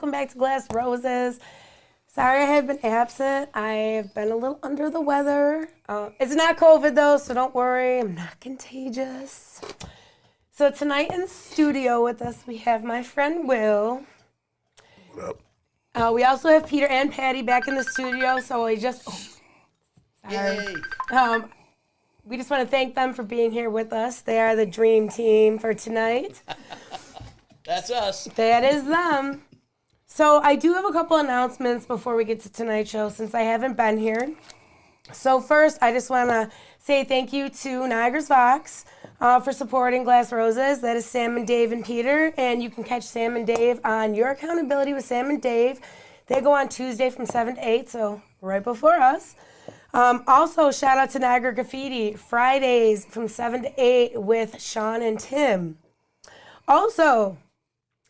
welcome back to Glass Roses. Sorry I have been absent. I've been a little under the weather. It's not COVID though, so don't worry. I'm not contagious. So tonight in studio with us, we have my friend Will. What up? We also have Peter and Patty back in the studio, so we just... Yay. We just want to thank them for being here with us. They are the dream team for tonight. That's us. That is them. So I do have a couple announcements before we get to tonight's show since I haven't been here. So first, I just want to say thank you to Niagara's Vox for supporting Glass Roses. That is Sam and Dave and Peter, and you can catch Sam and Dave on Your Accountability with Sam and Dave. They go on Tuesday from 7 to 8, so right before us. Also, shout out to Niagara Graffiti, Fridays from 7 to 8 with Sean and Tim. Also,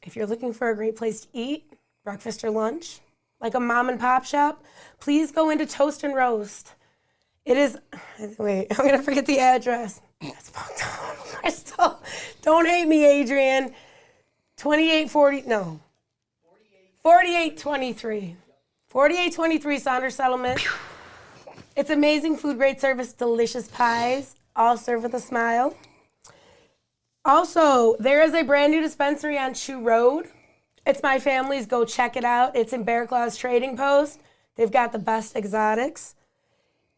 if you're looking for a great place to eat, breakfast or lunch, like a mom and pop shop, please go into Toast and Roast. It is, wait, I'm going to forget the address. That's fucked up. Crystal, don't hate me, Adrian. 4823. 4823 Saunders Settlement. It's amazing food, great service, delicious pies, all served with a smile. Also, there is a brand new dispensary on Shoe Road. It's my family's. Go check it out. It's in Bear Claw's Trading Post. They've got the best exotics.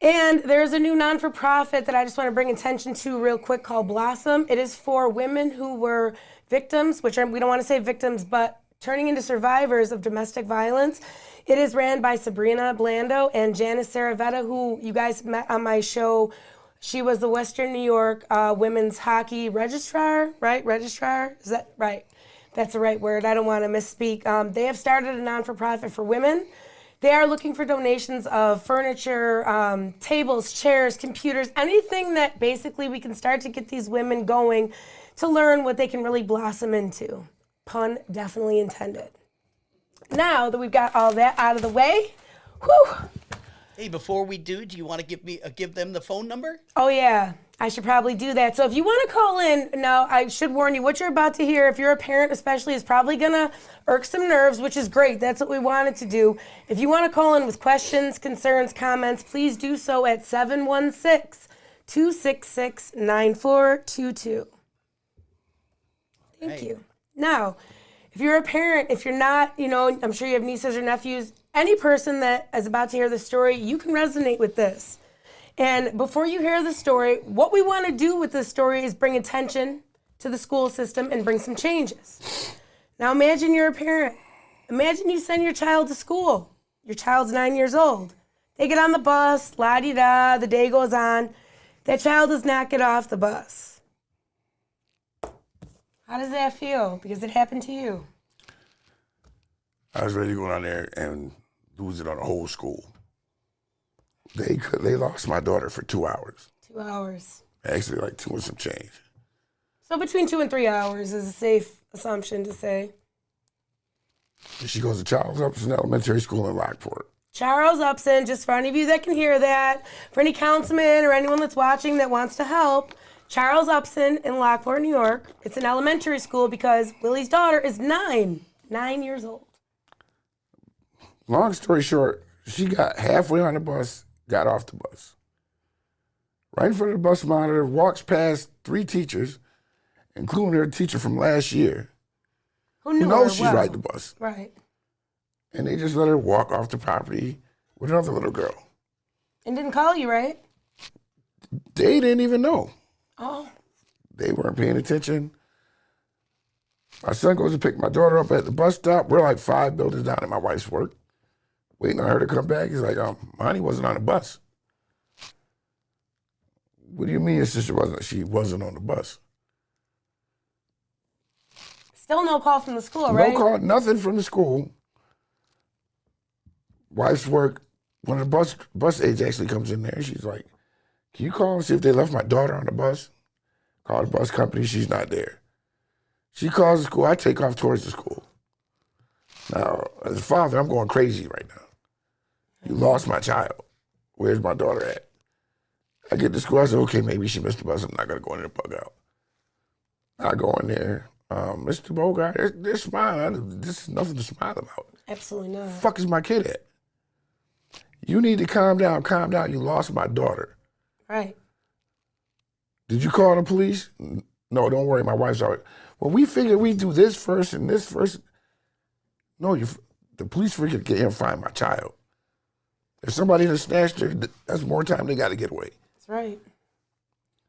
And there's a new non-for-profit that I just want to bring attention to real quick called Blossom. It is for women who were victims, we don't want to say victims, but turning into survivors of domestic violence. It is ran by Sabrina Blando and Janice Saravetta, who you guys met on my show. She was the Western New York women's hockey registrar, right? Registrar? Is that right? That's the right word. I don't want to misspeak. They have started a non-for-profit for women. They are looking for donations of furniture, tables, chairs, computers, anything that basically we can start to get these women going to learn what they can really blossom into. Pun definitely intended. Now that we've got all that out of the way, whew. Hey, before we do you want to give them the phone number? Oh yeah, I should probably do that. So if you want to call in, now I should warn you, what you're about to hear, if you're a parent especially, is probably gonna irk some nerves, which is great. That's what we wanted to do. If you want to call in with questions, concerns, comments, please do so at 716-266-9422. Thank you. Now, if you're a parent, if you're not, I'm sure you have nieces or nephews, any person that is about to hear the story, you can resonate with this. And before you hear the story, what we want to do with this story is bring attention to the school system and bring some changes. Now imagine you're a parent. Imagine you send your child to school. Your child's 9 years old. They get on the bus, la-di-da, the day goes on. That child does not get off the bus. How does that feel? Because it happened to you. I was ready to go down there and lose it on the whole school. They lost my daughter for 2 hours. 2 hours. Actually, like 2 and some change. So between 2 and 3 hours is a safe assumption to say. She goes to Charles Upson Elementary School in Lockport. Charles Upson, just for any of you that can hear that, for any councilman or anyone that's watching that wants to help, Charles Upson in Lockport, New York. It's an elementary school because Willie's daughter is 9 years old. Long story short, she got halfway on the bus, got off the bus. Right in front of the bus monitor, walks past 3 teachers, including her teacher from last year, who knows she's riding the bus. Right. And they just let her walk off the property with another little girl. And didn't call you, right? They didn't even know. Oh. They weren't paying attention. My son goes to pick my daughter up at the bus stop. We're like 5 buildings down at my wife's work, waiting on her to come back. He's like, honey wasn't on the bus. What do you mean your sister wasn't? She wasn't on the bus. Still no call from the school, right? No call, nothing from the school. Wife's work, when the bus aides actually comes in there, she's like, can you call and see if they left my daughter on the bus? Call the bus company, she's not there. She calls the school, I take off towards the school. Now, as a father, I'm going crazy right now. You lost my child. Where's my daughter at? I get to school, I said, okay, maybe she missed the bus. I'm not going to go in there and bug out. I go in there. Mr. Bogart, they're smiling. This is nothing to smile about. Absolutely not. Fuck is my kid at? You need to calm down. Calm down. You lost my daughter. Right. Did you call the police? No, don't worry. My wife's already. Well, we figured we'd do this first and this first. No, the police figured get here and find my child. If somebody has snatched her, that's more time they got to get away. That's right.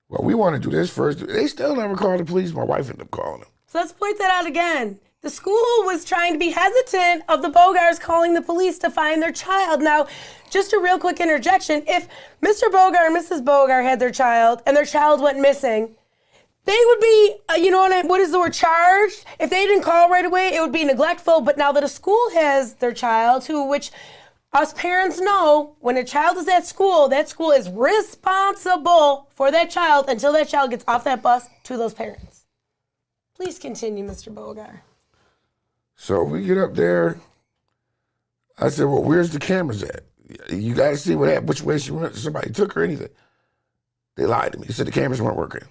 Well, we want to do this first. They still never called the police. My wife ended up calling them. So let's point that out again. The school was trying to be hesitant of the Bogarts calling the police to find their child. Now, just a real quick interjection. If Mr. Bogart and Mrs. Bogart had their child and their child went missing, they would be, what is the word, charged? If they didn't call right away, it would be neglectful. But now that a school has their child, which us parents know, when a child is at school, that school is responsible for that child until that child gets off that bus to those parents. Please continue, Mr. Bogart. So we get up there. I said, well, where's the cameras at? You got to see what happened, which way she went. Somebody took her or anything. They lied to me. They said the cameras weren't working.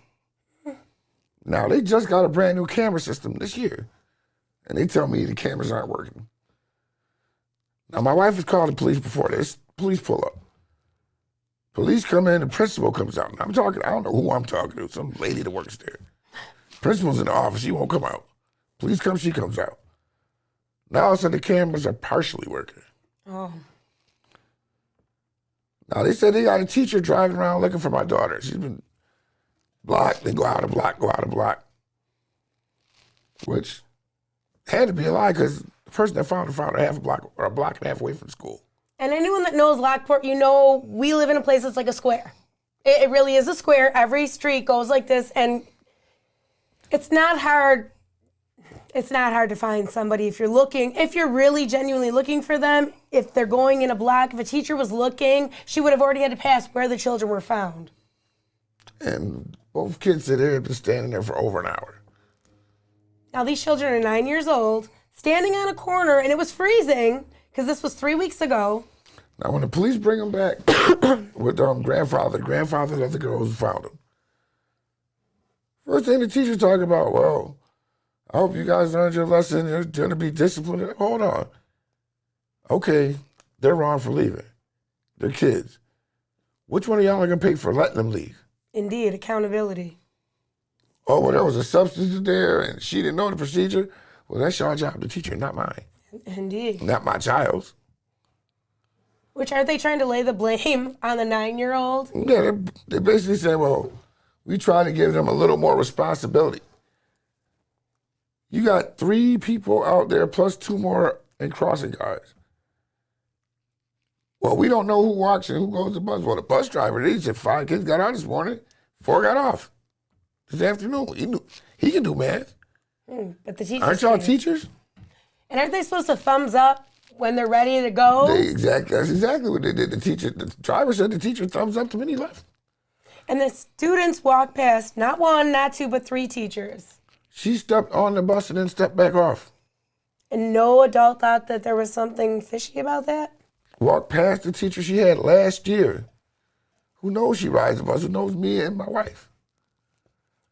Now, they just got a brand new camera system this year. And they tell me the cameras aren't working. Now, my wife has called the police before this. Police pull up. Police come in, the principal comes out. And I don't know who I'm talking to, some lady that works there. Principal's in the office, she won't come out. Police come, she comes out. Now all of a sudden the cameras are partially working. Oh. Now they said they got a teacher driving around looking for my daughter. She's been blocked, then go out a block. Which had to be a lie because the person that found her half a block or a block and a half away from school. And anyone that knows Lockport, we live in a place that's like a square. It really is a square. Every street goes like this, and it's not hard. It's not hard to find somebody if you're really genuinely looking for them. If they're going in a block, if a teacher was looking, she would have already had to pass where the children were found. And both kids said they had been standing there for over an hour. Now these children are 9 years old, standing on a corner, and it was freezing because this was 3 weeks ago. Now when the police bring them back with grandfather of the girls who found them, first thing the teacher talking about, well, I hope you guys learned your lesson. You're going to be disciplined. Hold on. Okay, they're wrong for leaving. They're kids. Which one of y'all are going to pay for letting them leave? Indeed, accountability. Oh, well, there was a substitute there and she didn't know the procedure. Well, that's your job to teach her, not mine. Indeed. Not my child's. Which, aren't they trying to lay the blame on the 9-year-old? Yeah, they basically say, well, we try to give them a little more responsibility. You got 3 people out there plus 2 more in crossing guards. Well, we don't know who walks and who goes to the bus. Well, the bus driver, they said 5 kids got on this morning, 4 got off this afternoon. He can do math. But the teachers aren't y'all can't. teachers? And aren't they supposed to thumbs up when they're ready to go? That's exactly what they did. The driver said the teacher thumbs up to him and he left. And the students walked past, not 1, not 2, but 3 teachers. She stepped on the bus and then stepped back off. And no adult thought that there was something fishy about that? Walked past the teacher she had last year. Who knows she rides the bus, who knows me and my wife.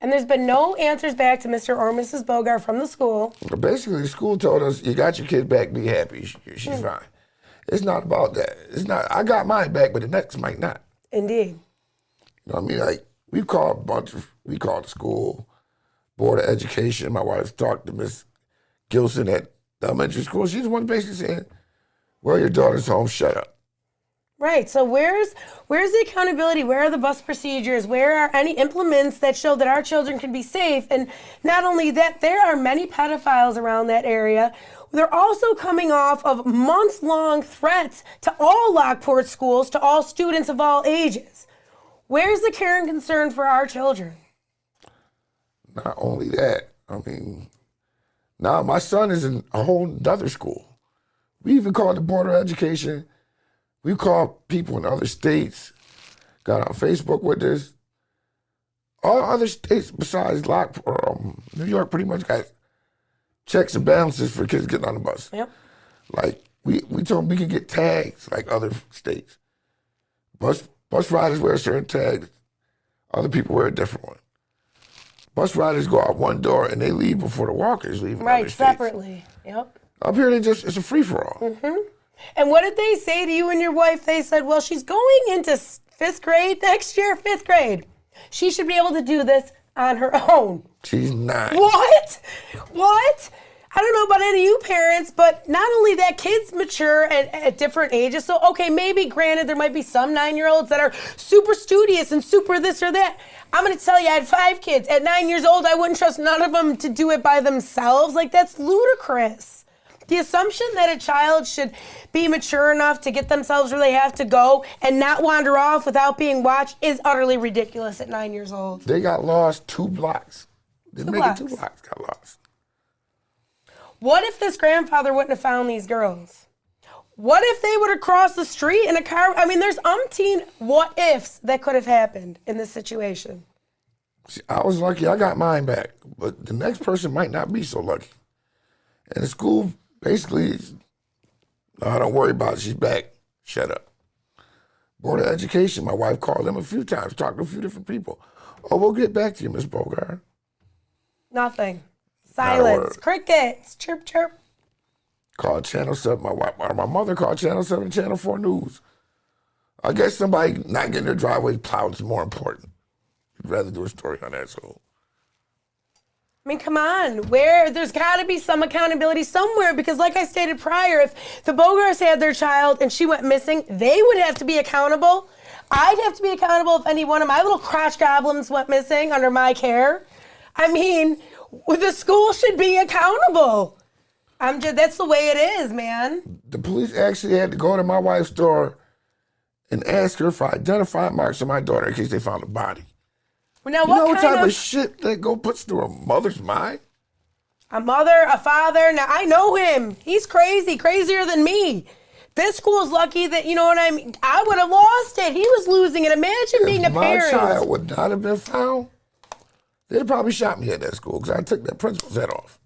And there's been no answers back to Mr. or Mrs. Bogart from the school. Basically, the school told us, you got your kid back, be happy, she's fine. It's not about that. It's not, I got mine back, but the next might not. Indeed. You know what I mean? Like, we called the school, Board of Education. My wife talked to Miss Gilson at the elementary school. She's the one basically saying, well, your daughter's home, shut up. Right, so where's the accountability? Where are the bus procedures? Where are any implements that show that our children can be safe? And not only that, there are many pedophiles around that area. They're also coming off of months-long threats to all Lockport schools, to all students of all ages. Where's the care and concern for our children? Not only that, I mean, now my son is in a whole other school. We even called the Board of Education. We called people in other states, got on Facebook with this. All other states besides Lockport, New York pretty much got checks and balances for kids getting on the bus. Yep. Like, we told them we could get tags like other states. Bus riders wear a certain tag, other people wear a different one. Bus riders go out one door and they leave before the walkers leave. In Right, other states. separately. Yep. Up here, it's a free-for-all. And what did they say to you and your wife? They said, well, she's going into 5th grade next year, 5th grade. She should be able to do this on her own. She's 9. What? What? I don't know about any of you parents, but not only that, kids mature at different ages. So, okay, maybe granted, there might be some 9-year-olds that are super studious and super this or that. I'm going to tell you, I had 5 kids. At 9 years old, I wouldn't trust none of them to do it by themselves. Like, that's ludicrous. The assumption that a child should be mature enough to get themselves where they have to go and not wander off without being watched is utterly ridiculous at 9 years old. They got lost 2 blocks. Didn't make it 2 blocks, got lost. What if this grandfather wouldn't have found these girls? What if they would have crossed the street in a car? I mean, there's umpteen what ifs that could have happened in this situation. See, I was lucky I got mine back, but the next person might not be so lucky. And the school basically, no, don't worry about it, she's back. Shut up. Board of Education, my wife called them a few times, talked to a few different people. Oh, we'll get back to you, Miss Bogart. Nothing. Silence. word. Crickets. Chirp, chirp. Called Channel 7. My mother called Channel 7 and Channel 4 News. I guess somebody not getting their driveway plowed is more important. I'd rather do a story on that. So, I mean, come on. There's got to be some accountability somewhere because, like I stated prior, if the Bogarts had their child and she went missing, they would have to be accountable. I'd have to be accountable if any one of my little crotch goblins went missing under my care. I mean, the school should be accountable. That's the way it is, man. the police actually had to go to my wife's store and ask her for identifying marks on my daughter in case they found a body. Well, now, You know what kind type of shit that puts through a mother's mind? A mother, a father. Now, I know him. He's crazy, crazier than me. This school's lucky that, you know what I mean? I would have lost it. He was losing it. Imagine being a If my parent. child would not have been found, they'd have probably shot me at that school because I took that principal's head off.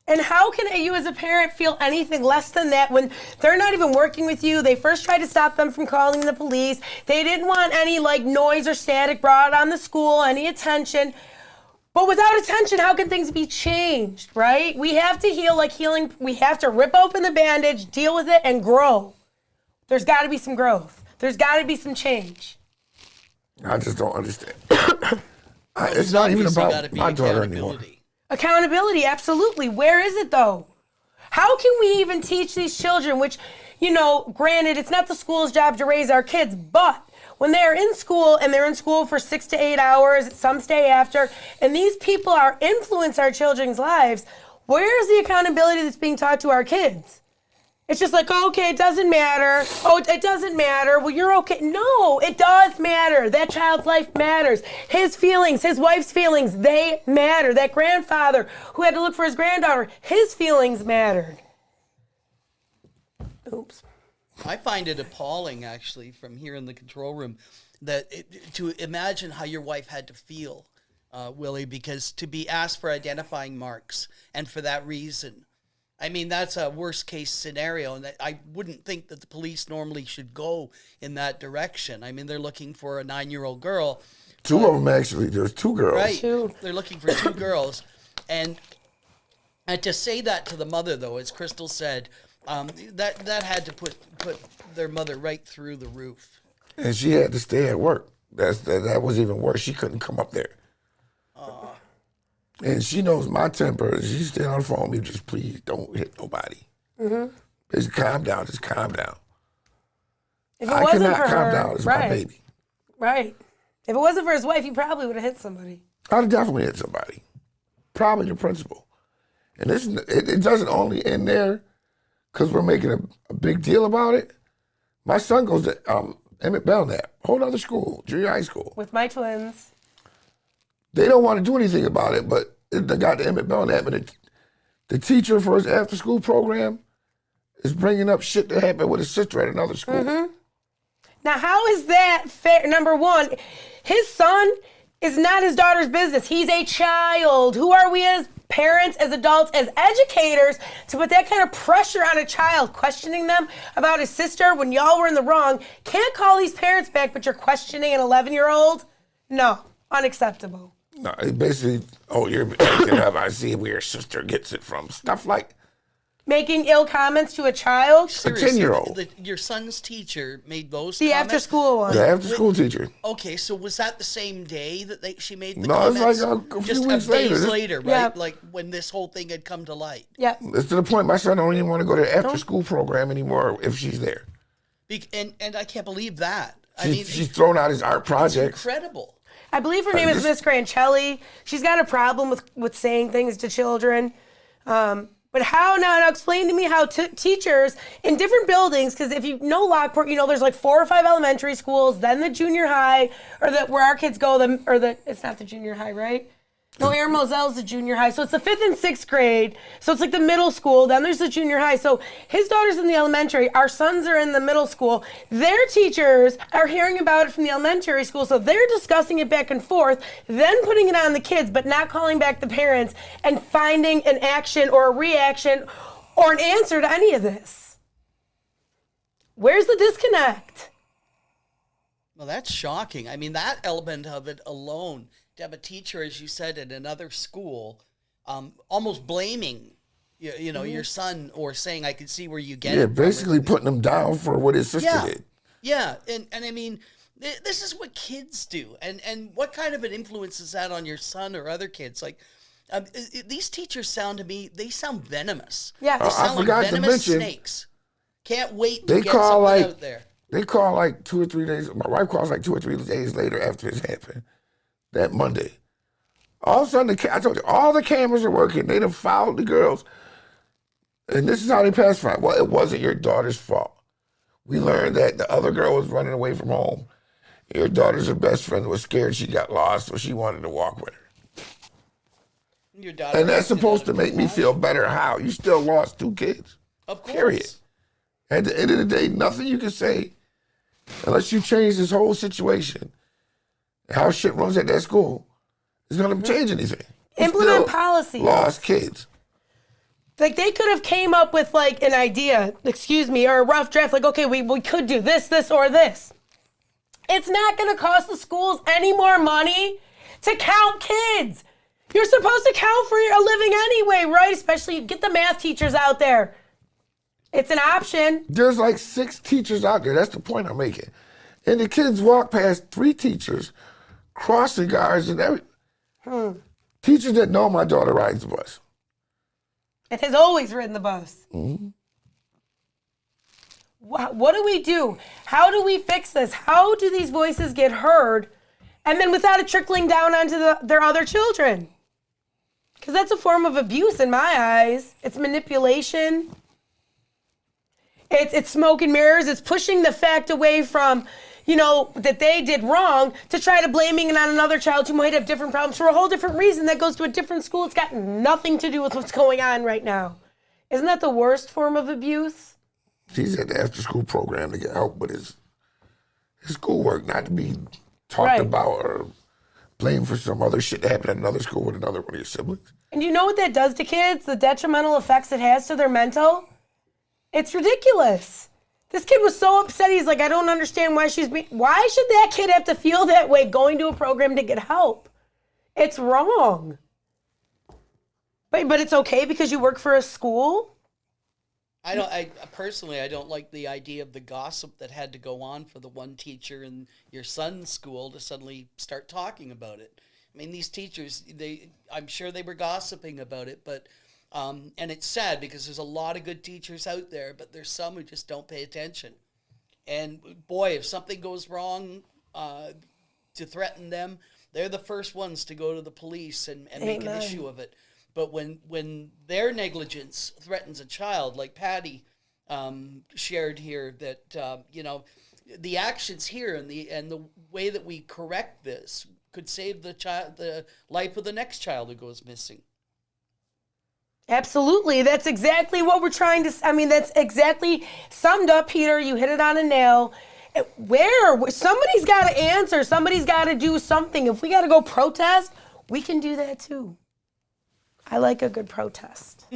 And how can you as a parent feel anything less than that when they're not even working with you? They first tried to stop them from calling the police. They didn't want any noise or static brought on the school, any attention. But without attention, how can things be changed, right? We have to heal like healing. We have to rip open the bandage, deal with it, and grow. There's got to be some growth. There's got to be some change. I just don't understand. It's not even about my daughter anymore. Accountability, absolutely. Where is it, though? How can we even teach these children, which, granted, it's not the school's job to raise our kids, but when they're in school and they're in school for 6 to 8 hours, some stay after, and these people influence our children's lives, where's the accountability that's being taught to our kids? It's just okay, it doesn't matter. Oh, it doesn't matter. Well, you're okay. No, it does matter. That child's life matters. His feelings, his wife's feelings, they matter. That grandfather who had to look for his granddaughter, his feelings mattered. Oops. I find it appalling, actually, from here in the control room, to imagine how your wife had to feel, Willie, because to be asked for identifying marks, and for that reason, I mean, that's a worst case scenario, and I wouldn't think that the police normally should go in that direction. I mean, they're looking for a 9-year-old girl. 2 of them, actually. There's 2 girls. Right. 2. They're looking for 2 girls. And to say that to the mother, though, as Crystal said, that had to put their mother right through the roof. And she had to stay at work. That was even worse. She couldn't come up there. And she knows my temper. She stayed on the phone with me, just please don't hit nobody. Mm-hmm. Just calm down. Just calm down. If it I wasn't cannot for calm her, down. It's right, my baby. Right. If it wasn't for his wife, he probably would have hit somebody. I'd have definitely hit somebody. Probably the principal. And it doesn't only end there because we're making a big deal about it. My son goes to Emmett Belknap, whole other school, junior high school. With my twins. They don't want to do anything about it, but they got to Emmett Belknap, and the teacher for his after-school program is bringing up shit that happened with his sister at another school. Mm-hmm. Now, how is that fair? Number one, his son is not his daughter's business. He's a child. Who are we as parents, as adults, as educators to put that kind of pressure on a child, questioning them about his sister when y'all were in the wrong? Can't call these parents back, but you're questioning an 11-year-old? No, unacceptable. No, it basically, oh, you're acting up. I see where your sister gets it from. Stuff like Making ill comments to a child? Seriously, 10-year-old. Your son's teacher made those The comments? after-school one. The after-school teacher. Okay, so was that the same day that she made the No, comments? it's like a few Just weeks days later. later, right? Yeah. Like when this whole thing had come to light. Yep. It's to the point my son don't even want to go to the after-school program anymore if she's there. And I can't believe that. I mean, She's thrown out his art it's projects. incredible. I believe her name is Miss Grancelli. She's got a problem with saying things to children. But how now explain to me how teachers in different buildings, because if you know Lockport, you know there's like 4 or 5 elementary schools, then the junior high, or where our kids go, it's not the junior high, right? No, Aaron Moselle's the junior high. So it's the 5th and 6th grade. So it's like the middle school. Then there's the junior high. So his daughter's in the elementary. Our sons are in the middle school. Their teachers are hearing about it from the elementary school. So they're discussing it back and forth, then putting it on the kids, but not calling back the parents and finding an action or a reaction or an answer to any of this. Where's the disconnect? Well, that's shocking. I mean, that element of it alone, to have a teacher, as you said, at another school, almost blaming, you know, your son, or saying, I can see where you get it. Yeah, basically putting him down for what his sister did. Yeah, and I mean, this is what kids do. And what kind of an influence is that on your son or other kids? Like, these teachers sound to me, they sound venomous. Yeah. They sound like forgot to venomous mention, snakes. Can't wait to They get call something like out there. they call like 2 or 3 days. My wife calls like 2 or 3 days later after this happened. That Monday. All of a sudden, I told you, all the cameras are working. They done fouled the girls. And this is how they pacified. Well, it wasn't your daughter's fault. We learned that the other girl was running away from home. Your daughter's her best friend was scared she got lost, so she wanted to walk with her. Your daughter And that's acted supposed out to of make me compassion. feel better. How? You still lost 2 kids. Of course. Period. At the end of the day, nothing you can say, unless you change this whole situation, how shit runs at that school, is going to change anything. You Implement still policies. Lost kids. Like they could have came up with like an idea, or a rough draft, like, okay, we could do this, or this. It's not gonna cost the schools any more money to count kids. You're supposed to count for a living anyway, right? Especially get the math teachers out there. It's an option. There's like 6 teachers out there. That's the point I'm making. And the kids walk past 3 teachers, crossing guards and everything. Teachers that know my daughter rides the bus. It has always ridden the bus. Mm-hmm. What do we do? How do we fix this? How do these voices get heard? And then without it trickling down onto their other children? Because that's a form of abuse in my eyes. It's manipulation. It's smoke and mirrors. It's pushing the fact away from, that they did wrong to try to blaming it on another child who might have different problems for a whole different reason that goes to a different school. It's got nothing to do with what's going on right now. Isn't that the worst form of abuse? He's at the after-school program to get help with his schoolwork, not to be talked Right. about or blamed for some other shit that happened at another school with another one of your siblings. And you know what that does to kids? The detrimental effects it has to their mental? It's ridiculous. This kid was so upset. He's like, I don't understand why why should that kid have to feel that way going to a program to get help? It's wrong. But it's okay because you work for a school? I personally, I don't like the idea of the gossip that had to go on for the one teacher in your son's school to suddenly start talking about it. I mean, these teachers, I'm sure they were gossiping about it, but and it's sad because there's a lot of good teachers out there, but there's some who just don't pay attention. And boy, if something goes wrong to threaten them, they're the first ones to go to the police and make an issue of it. But when their negligence threatens a child, like Patty shared here, that the actions here and the way that we correct this could save the life of the next child who goes missing. Absolutely. That's exactly what we're trying to, that's exactly summed up, Peter. You hit it on a nail. Somebody's got to answer. Somebody's got to do something. If we got to go protest, we can do that too. I like a good protest.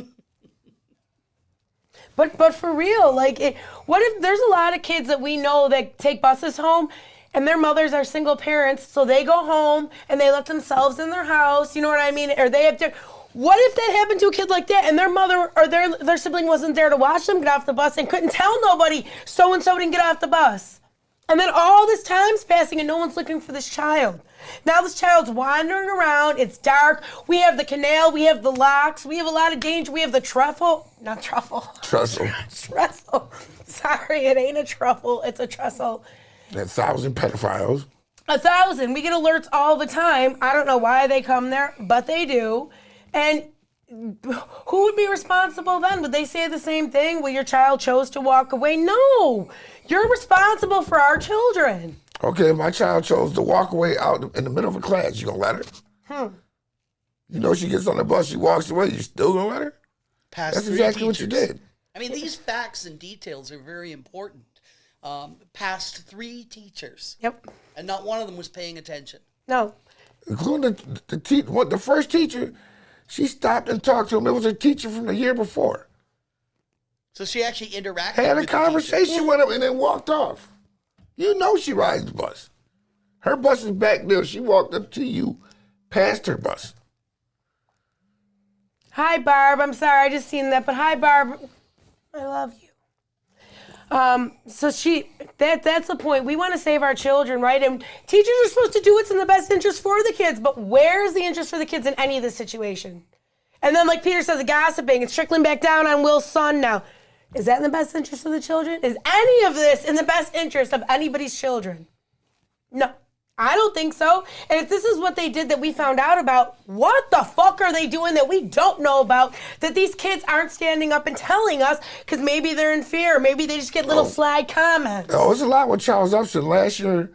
But for real, what if there's a lot of kids that we know that take buses home and their mothers are single parents, so they go home and they let themselves in their house, you know what I mean? Or they have to, what if that happened to a kid like that and their mother or their sibling wasn't there to watch them get off the bus and couldn't tell nobody so-and-so didn't get off the bus? And then all this time's passing and no one's looking for this child. Now this child's wandering around, it's dark, we have the canal, we have the locks, we have a lot of danger, we have the trestle. Sorry, it ain't a truffle, it's a trestle. 1,000 pedophiles. 1,000. We get alerts all the time. I don't know why they come there, but they do. And who would be responsible then? Would they say the same thing? Well, your child chose to walk away? No. You're responsible for our children. Okay, if my child chose to walk away out in the middle of a class, you gonna let her? You know she gets on the bus, she walks away, you still gonna let her? That's exactly what you did. I mean, these facts and details are very important. Past 3 teachers. Yep. And not one of them was paying attention. No. Including the first teacher, she stopped and talked to him. It was a teacher from the year before. So she actually interacted Had a with conversation with him and then walked off. You know she rides the bus. Her bus is back there. She walked up to you, past her bus. Hi, Barb. I'm sorry, I just seen that, but hi, Barb. I love you. So that's the point. We want to save our children, right? And teachers are supposed to do what's in the best interest for the kids, but where's the interest for the kids in any of this situation? And then, like Peter says, the gossiping, it's trickling back down on Will's son now. Is that in the best interest of the children? Is any of this in the best interest of anybody's children? No, I don't think so. And if this is what they did that we found out about, what the fuck are they doing that we don't know about, that these kids aren't standing up and telling us because maybe they're in fear, maybe they just get little sly comments. Oh, it's a lot with Charles Upson. Last year,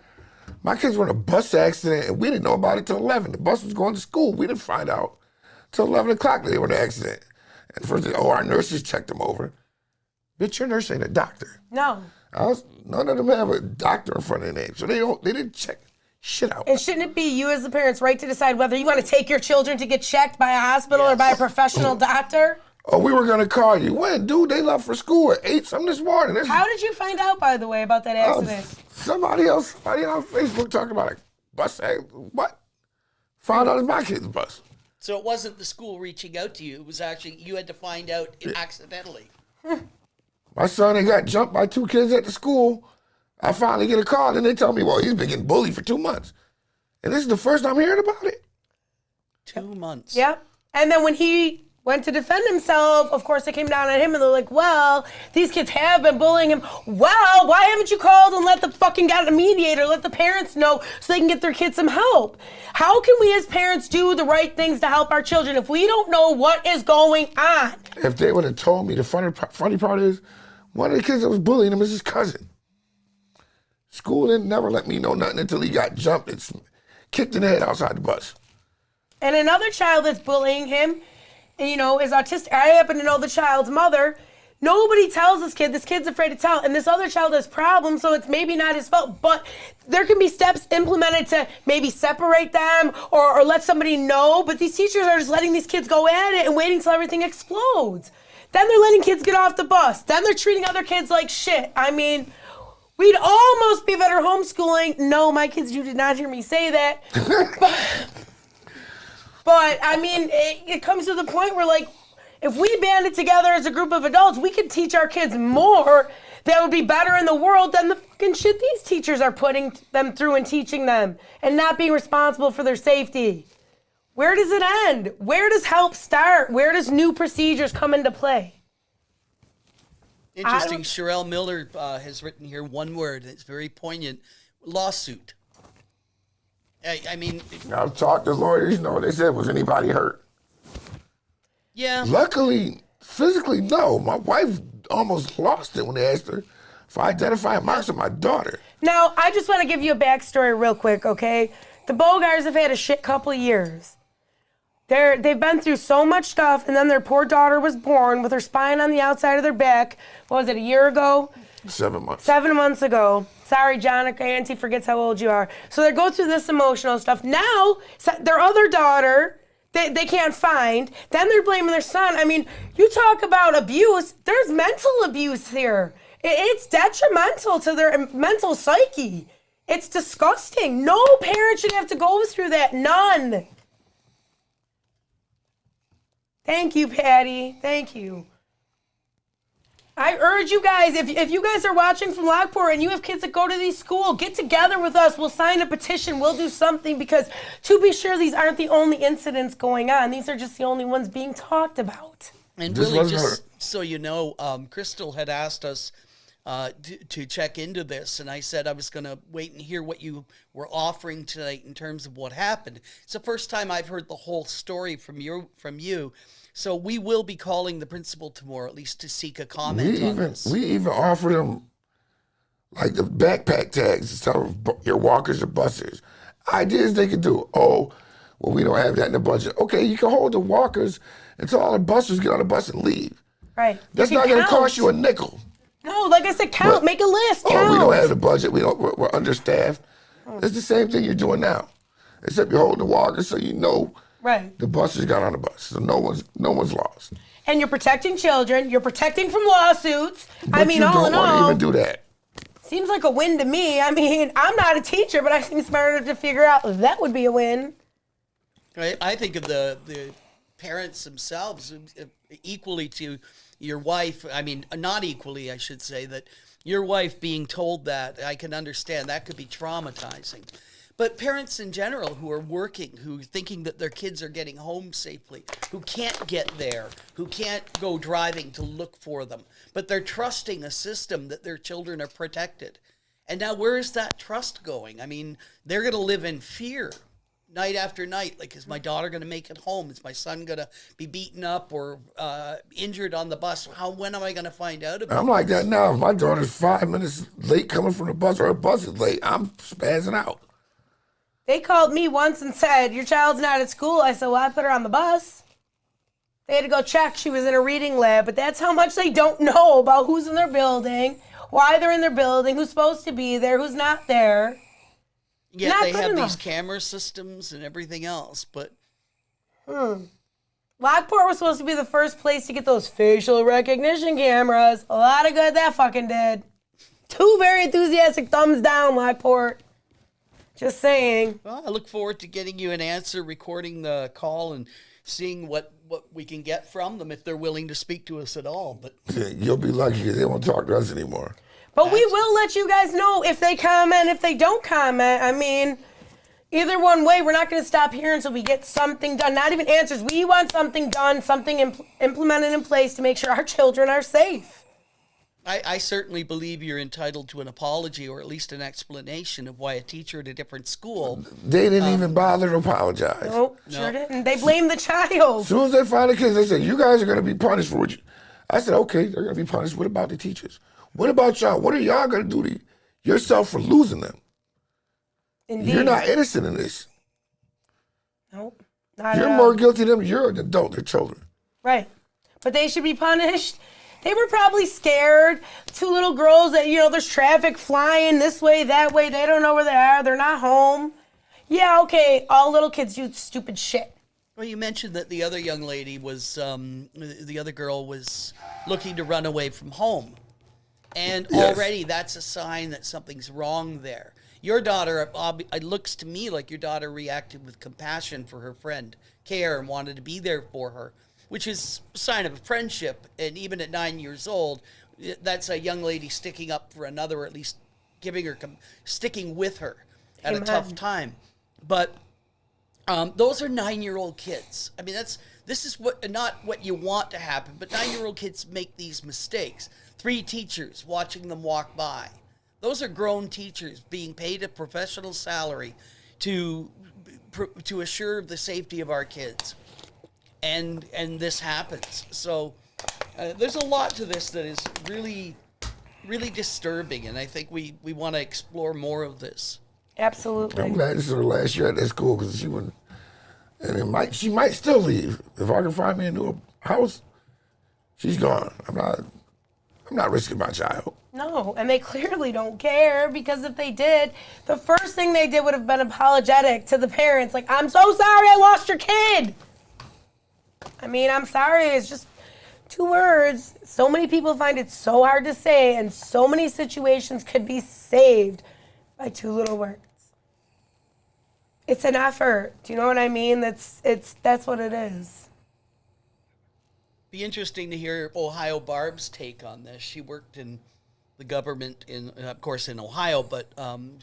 my kids were in a bus accident and we didn't know about it till 11. The bus was going to school. We didn't find out till 11 o'clock that they were in an accident. And first, our nurses checked them over. Bitch, your nurse ain't a doctor. No. None of them have a doctor in front of their name, so they didn't check shit out. And shouldn't it be you as the parents' right to decide whether you want to take your children to get checked by a hospital or by a professional doctor? Oh, we were gonna call you. When, dude? They left for school at 8 this morning. How did you find out, by the way, about that accident? Somebody on Facebook talking about a bus accident. What? Found out it's my kid's bus. So it wasn't the school reaching out to you. It was actually, you had to find out accidentally. My son had got jumped by 2 kids at the school. I finally get a call, and they tell me, well, he's been getting bullied for 2 months. And this is the first I'm hearing about it. 2 months. Yep. And then when he went to defend himself, of course, they came down on him, and they're like, well, these kids have been bullying him. Well, why haven't you called and let the fucking get a mediator, let the parents know so they can get their kids some help? How can we as parents do the right things to help our children if we don't know what is going on? If they would have told me, the funny part is, one of the kids that was bullying him is his cousin. School didn't never let me know nothing until he got jumped and kicked in the head outside the bus. And another child that's bullying him, you know, is autistic. I happen to know the child's mother. Nobody tells this kid. This kid's afraid to tell. And this other child has problems, so it's maybe not his fault. But there can be steps implemented to maybe separate them or let somebody know. But these teachers are just letting these kids go at it and waiting till everything explodes. Then they're letting kids get off the bus. Then they're treating other kids like shit. I mean, we'd almost be better homeschooling. No, my kids, you did not hear me say that. But I mean, it comes to the point where, like, if we banded together as a group of adults, we could teach our kids more that would be better in the world than the fucking shit these teachers are putting them through and teaching them and not being responsible for their safety. Where does it end? Where does help start? Where does new procedures come into play? Interesting. Sherelle Miller has written here one word. It's very poignant. Lawsuit. I mean... I've talked to lawyers, they said, was anybody hurt? Yeah. Luckily, physically, no. My wife almost lost it when they asked her if I identify marks of my daughter. Now, I just want to give you a backstory real quick, okay? The Bogars have had a shit couple of years. They've been through so much stuff, and then their poor daughter was born with her spine on the outside of their back. What was it, a year ago? 7 months. 7 months ago. Sorry, Jonica, Auntie forgets how old you are. So they go through this emotional stuff. Now, their other daughter, they can't find. Then they're blaming their son. I mean, you talk about abuse. There's mental abuse here. It's detrimental to their mental psyche. It's disgusting. No parent should have to go through that. None. Thank you, Patty. Thank you. I urge you guys, if you guys are watching from Lockport and you have kids that go to these schools, get together with us. We'll sign a petition. We'll do something because, to be sure, these aren't the only incidents going on. These are just the only ones being talked about. And Willie, just so you know, Crystal had asked us to check into this, and I said I was going to wait and hear what you were offering tonight in terms of what happened. It's the first time I've heard the whole story from you. So we will be calling the principal tomorrow, at least to seek a comment on this. We even offer them, like, the backpack tags to tell them your walkers or buses. Ideas they can do. Oh, well, we don't have that in the budget. Okay, you can hold the walkers until all the buses get on the bus and leave. Right. That's not going to cost you a nickel. No, like I said, count. Make a list. Count. We don't have the budget. We're understaffed. It's the same thing you're doing now, except you're holding the walkers so you know. Right. The buses got on the bus, so no one's lost. And you're protecting children. You're protecting from lawsuits. But I mean, all in all, you don't want to even do that. Seems like a win to me. I mean, I'm not a teacher, but I seem smart enough to figure out that would be a win. I think of the parents themselves equally to your wife. I mean, not equally, I should say, that your wife being told that, I can understand. That could be traumatizing. But parents in general who are working, who are thinking that their kids are getting home safely, who can't get there, who can't go driving to look for them, but they're trusting a system that their children are protected. And now where is that trust going? I mean, they're going to live in fear night after night. Like, is my daughter going to make it home? Is my son going to be beaten up or injured on the bus? When am I going to find out about it? I'm like that now. If my daughter's 5 minutes late coming from the bus or her bus is late, I'm spazzing out. They called me once and said, your child's not at school. I said, well, I put her on the bus. They had to go check. She was in a reading lab. But that's how much they don't know about who's in their building, why they're in their building, who's supposed to be there, who's not there. Yeah, not they have enough. these camera systems and everything else, but... Lockport was supposed to be the first place to get those facial recognition cameras. A lot of good that fucking did. 2 very enthusiastic thumbs down, Lockport. Just saying. Well, I look forward to getting you an answer, recording the call, and seeing what we can get from them if they're willing to speak to us at all. But you'll be lucky because they won't talk to us anymore. But we will let you guys know if they comment, if they don't comment. I mean, either one way, we're not going to stop here until we get something done. Not even answers. We want something done, something implemented in place to make sure our children are safe. I certainly believe you're entitled to an apology or at least an explanation of why a teacher at a different school... They didn't even bother to apologize. Nope, sure didn't. They blamed the child. As soon as they find the kids, they said, you guys are going to be punished for what you... I said, okay, they're going to be punished. What about the teachers? What about y'all? What are y'all going to do to yourself for losing them? Indeed. You're not innocent in this. Nope. Not You're more guilty than them. You're an adult. They're children. Right. But they should be punished. They were probably scared. 2 little girls that, there's traffic flying this way, that way. They don't know where they are. They're not home. Yeah, okay, all little kids do stupid shit. Well, you mentioned that the other young lady was, the other girl was looking to run away from home. And already that's a sign that something's wrong there. Your daughter, it looks to me like your daughter reacted with compassion for her friend, care, and wanted to be there for her, which is a sign of a friendship. And even at 9 years old, that's a young lady sticking up for another, or at least sticking with her at a tough time. But those are 9-year-old kids. I mean, this is not what you want to happen, but 9-year-old kids make these mistakes. 3 teachers watching them walk by. Those are grown teachers being paid a professional salary to assure the safety of our kids. And this happens. So there's a lot to this that is really, really disturbing, and I think we want to explore more of this. Absolutely. I'm glad this is her last year at that school because she wouldn't, and she might still leave. If I can find me a new house, she's gone. I'm not risking my child. No, and they clearly don't care, because if they did, the first thing they did would have been apologetic to the parents. Like, I'm so sorry I lost your kid. I mean, I'm sorry. It's just 2 words. So many people find it so hard to say, and so many situations could be saved by 2 little words. It's an effort. Do you know what I mean? That's what it is. Be interesting to hear Ohio Barb's take on this. She worked in the government, of course, in Ohio, but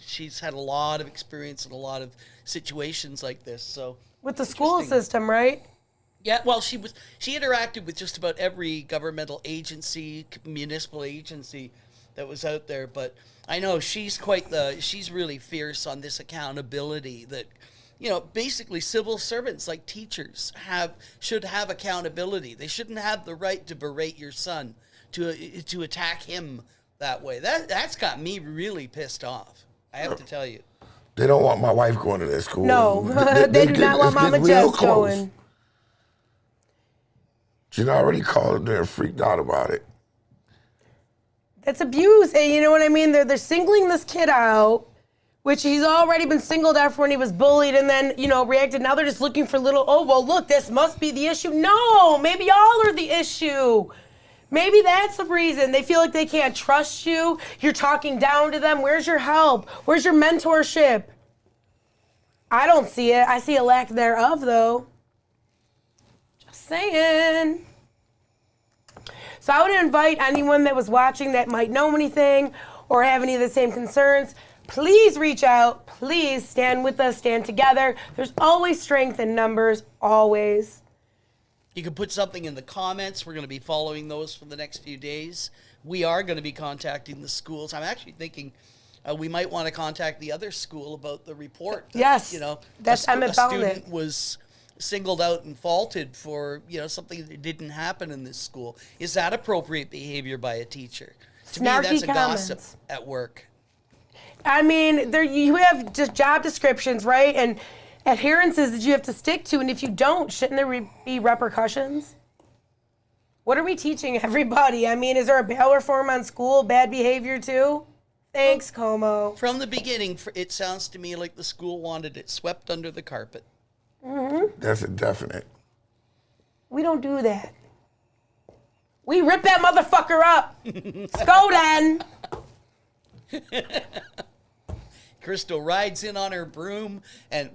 she's had a lot of experience in a lot of situations like this. So with the school system, right? Yeah, well, she interacted with just about every governmental agency, municipal agency that was out there. But I know she's really fierce on this accountability that, basically civil servants like teachers should have accountability. They shouldn't have the right to berate your son, to attack him that way. That's got me really pissed off, I have to tell you. They don't want my wife going to that school. No, they do not want Mama Jess going. She's already called. They're freaked out about it. That's abuse. And you know what I mean? They're singling this kid out, which he's already been singled out for when he was bullied and then, reacted. Now they're just looking for look, this must be the issue. No, maybe y'all are the issue. Maybe that's the reason. They feel like they can't trust you. You're talking down to them. Where's your help? Where's your mentorship? I don't see it. I see a lack thereof, though. Just saying. So I would invite anyone that was watching that might know anything or have any of the same concerns, please reach out. Please stand with us, stand together. There's always strength in numbers, always. You can put something in the comments. We're going to be following those for the next few days. We are going to be contacting the schools. I'm actually thinking we might want to contact the other school about the report. That, yes, that's a student was singled out and faulted for something that didn't happen in this school. Is that appropriate behavior by a teacher? To me, that's a gossip at work. I mean, you have just job descriptions, right? And adherences that you have to stick to, and if you don't, shouldn't there be repercussions? What are we teaching everybody? I mean, is there a bail reform on school, bad behavior too? Thanks, Como. From the beginning, it sounds to me like the school wanted it swept under the carpet. Mm-hmm. That's a definite. We don't do that. We rip that motherfucker up. Skoden. Crystal rides in on her broom and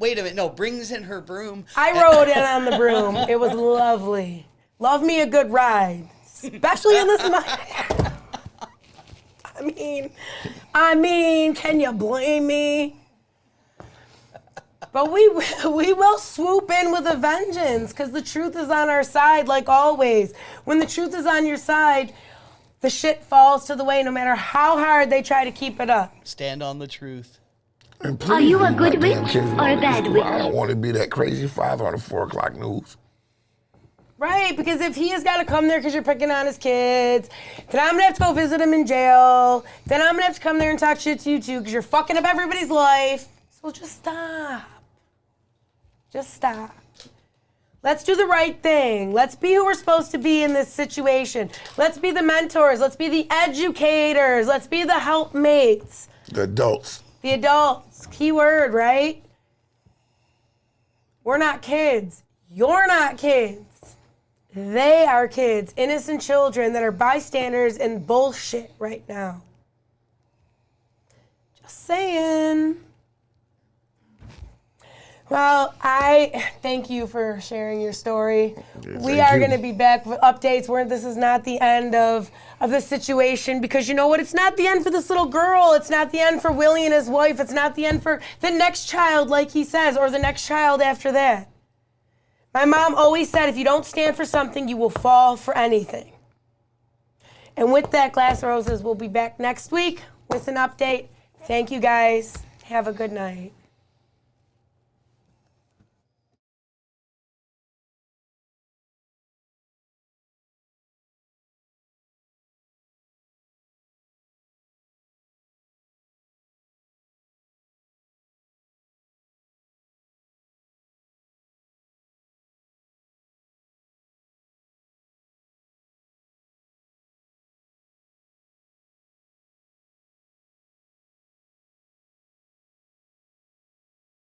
brings in her broom. I rode in on the broom. It was lovely. Love me a good ride, especially in this night. I mean, can you blame me? But we will swoop in with a vengeance because the truth is on our side, like always. When the truth is on your side, the shit falls to the way no matter how hard they try to keep it up. Stand on the truth. Are you a good witch or a bad witch? I don't want to be that crazy father on the 4 o'clock news. Right, because if he has got to come there because you're picking on his kids, then I'm going to have to go visit him in jail. Then I'm going to have to come there and talk shit to you too because you're fucking up everybody's life. So just stop. Just stop. Let's do the right thing. Let's be who we're supposed to be in this situation. Let's be the mentors. Let's be the educators. Let's be the helpmates. The adults. The adults. Key word, right? We're not kids. You're not kids. They are kids. Innocent children that are bystanders in bullshit right now. Just saying. Well, I thank you for sharing your story. We are going to be back with updates where this is not the end of the situation because you know what? It's not the end for this little girl. It's not the end for Willie and his wife. It's not the end for the next child, like he says, or the next child after that. My mom always said, if you don't stand for something, you will fall for anything. And with that, Glass Roses will be back next week with an update. Thank you, guys. Have a good night.